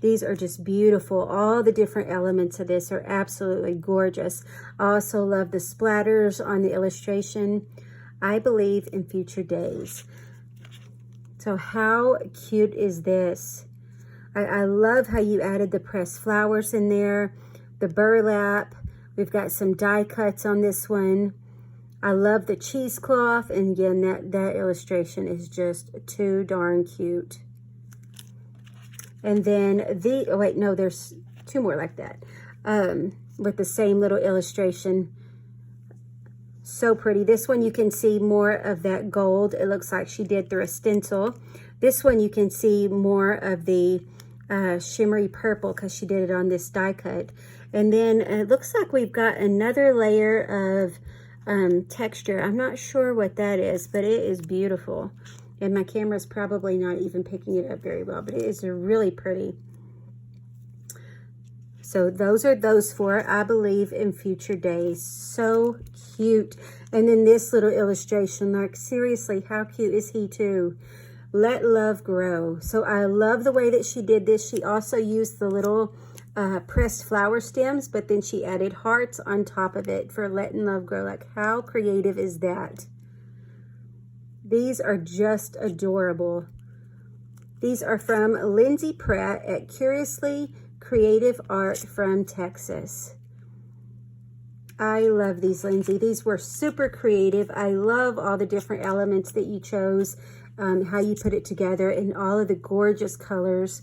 These are just beautiful. All the different elements of this are absolutely gorgeous. I also love the splatters on the illustration. I believe in future days. So how cute is this? I love how you added the pressed flowers in there, the burlap. We've got some die cuts on this one. I love the cheesecloth. And again, that illustration is just too darn cute. And then oh wait, no, there's two more like that, with the same little illustration. So pretty. This one you can see more of that gold. It looks like she did through a stencil. This one you can see more of the shimmery purple because she did it on this die cut. And then it looks like we've got another layer of texture. I'm not sure what that is, but it is beautiful. And my camera's probably not even picking it up very well, but it is really pretty. So those are those four. I believe in future days. So cute. And then this little illustration, like seriously, how cute is he too? Let love grow. So I love the way that she did this. She also used the little pressed flower stems, but then she added hearts on top of it for letting love grow. Like, how creative is that? These are just adorable. These are from Lindsay Pratt at Curiously Creative Art from Texas. I love these, Lindsay. These were super creative. I love all the different elements that you chose, how you put it together, and all of the gorgeous colors.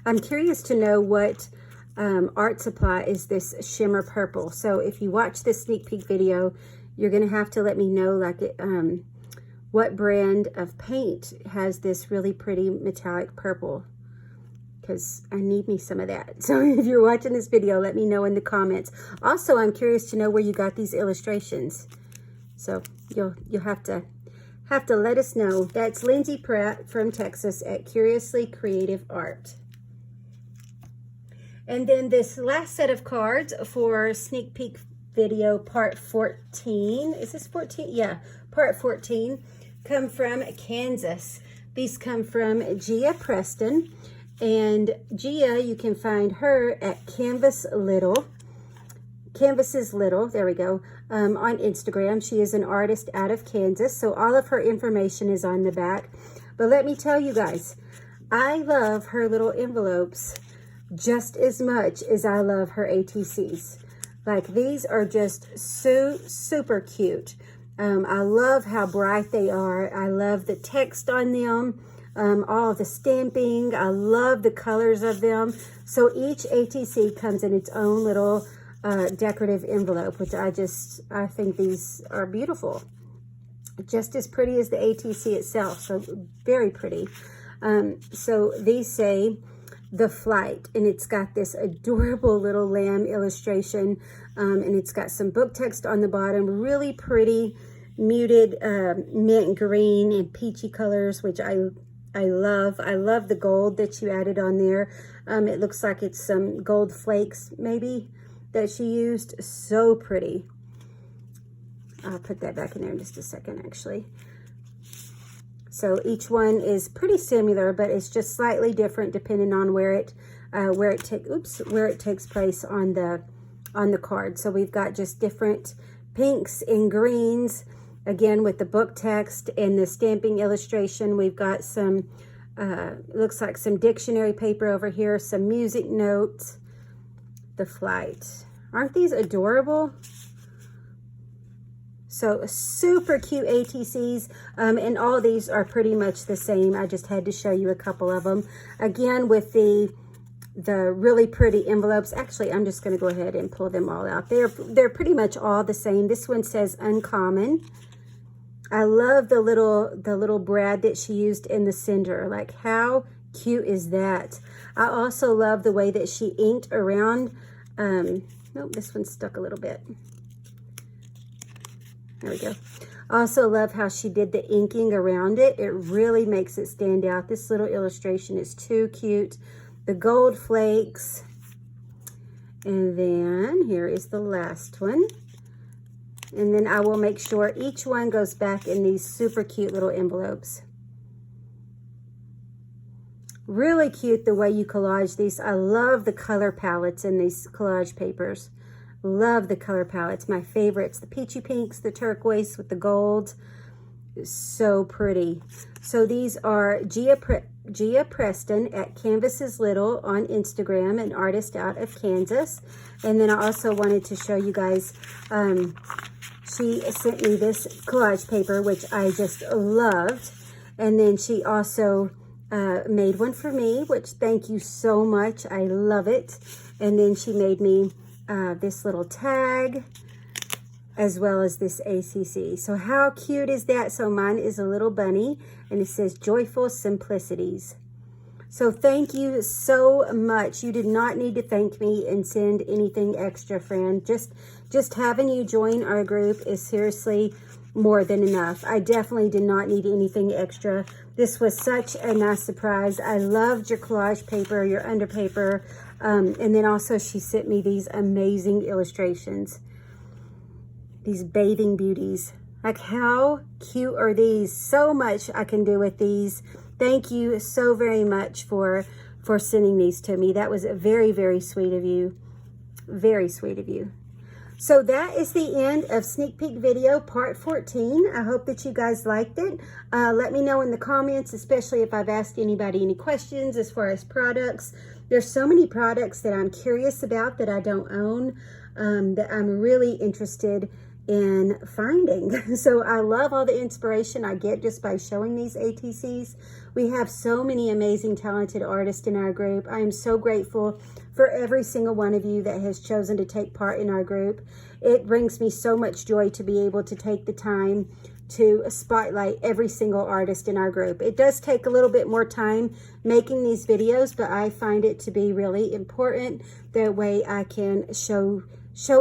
I'm curious to know what art supply is this shimmer purple. So if you watch this sneak peek video, you're going to have to let me know, like, what brand of paint has this really pretty metallic purple, because I need me some of that. So if you're watching this video, let me know in the comments. Also, I'm curious to know where you got these illustrations. So you'll have to let us know. That's Lindsay Pratt from Texas at Curiously Creative Art. And then this last set of cards for sneak peek video part 14. Is this 14? Yeah, part 14. Come from Kansas. These come from Gia Preston, and Gia, you can find her at Canvas's Little, there we go, on Instagram. She is an artist out of Kansas, so all of her information is on the back. But let me tell you guys, I love her little envelopes just as much as I love her ATCs. Like, these are just super cute. I love how bright they are. I love the text on them, all of the stamping. I love the colors of them. So each ATC comes in its own little decorative envelope, which I think these are beautiful. Just as pretty as the ATC itself, so very pretty. So these say, the Flight, and it's got this adorable little lamb illustration, and it's got some book text on the bottom. Really pretty muted mint green and peachy colors, which I love. I love the gold that you added on there. It looks like it's some gold flakes maybe that she used. So pretty. I'll put that back in there in just a second, actually. So each one is pretty similar, but it's just slightly different depending on where it takes place on the card. So we've got just different pinks and greens, again with the book text and the stamping illustration. We've got some looks like some dictionary paper over here, some music notes. The Flight. Aren't these adorable? So super cute ATCs, and all these are pretty much the same. I just had to show you a couple of them. Again, with the really pretty envelopes. Actually, I'm just going to go ahead and pull them all out. They're pretty much all the same. This one says Uncommon. I love the little brad that she used in the center. Like, how cute is that? I also love the way that she inked around. Nope, this one's stuck a little bit. There we go. Also love how she did the inking around it. It really makes it stand out. This little illustration is too cute. The gold flakes. And then here is the last one. And then I will make sure each one goes back in these super cute little envelopes. Really cute the way you collage these. I love the color palettes in these collage papers. Love the color palettes. My favorites, the peachy pinks, the turquoise with the gold. So pretty. So these are Gia Preston at Canvases Little on Instagram, an artist out of Kansas. And then I also wanted to show you guys, she sent me this collage paper, which I just loved. And then she also made one for me, which thank you so much. I love it. And then she made me this little tag, as well as this ATC. So how cute is that? So mine is a little bunny, and it says Joyful Simplicities. So thank you so much. You did not need to thank me and send anything extra, friend. Just having you join our group is seriously more than enough. I definitely did not need anything extra. This was such a nice surprise. I loved your collage paper, your underpaper, and then also she sent me these amazing illustrations. These bathing beauties. Like, how cute are these? So much I can do with these. Thank you so very much for sending these to me. That was very, very sweet of you. Very sweet of you. So that is the end of Sneak Peek video part 14. I hope that you guys liked it. Let me know in the comments, especially if I've asked anybody any questions as far as products. There's so many products that I'm curious about that I don't own, that I'm really interested in finding. So I love all the inspiration I get just by showing these ATCs. We have so many amazing, talented artists in our group. I am so grateful for every single one of you that has chosen to take part in our group. It brings me so much joy to be able to take the time to spotlight every single artist in our group. It does take a little bit more time making these videos, but I find it to be really important. That way I can show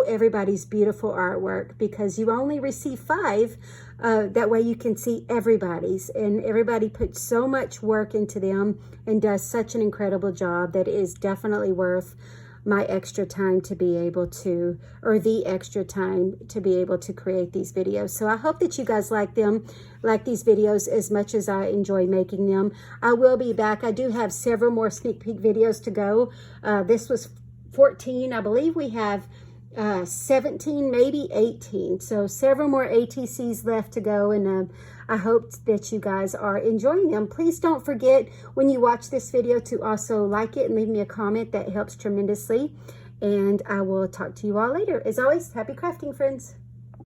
everybody's beautiful artwork, because you only receive 5. That way you can see everybody's, and everybody puts so much work into them and does such an incredible job that it is definitely worth my extra time to be able to, or the extra time to be able to create these videos. So I hope that you guys like these videos as much as I enjoy making them. I will be back. I do have several more sneak peek videos to go. This was 14. I believe we have 17, maybe 18. So several more ATCs left to go, and I hope that you guys are enjoying them. Please don't forget, when you watch this video, to also like it and leave me a comment. That helps tremendously. And I will talk to you all later. As always, happy crafting, friends.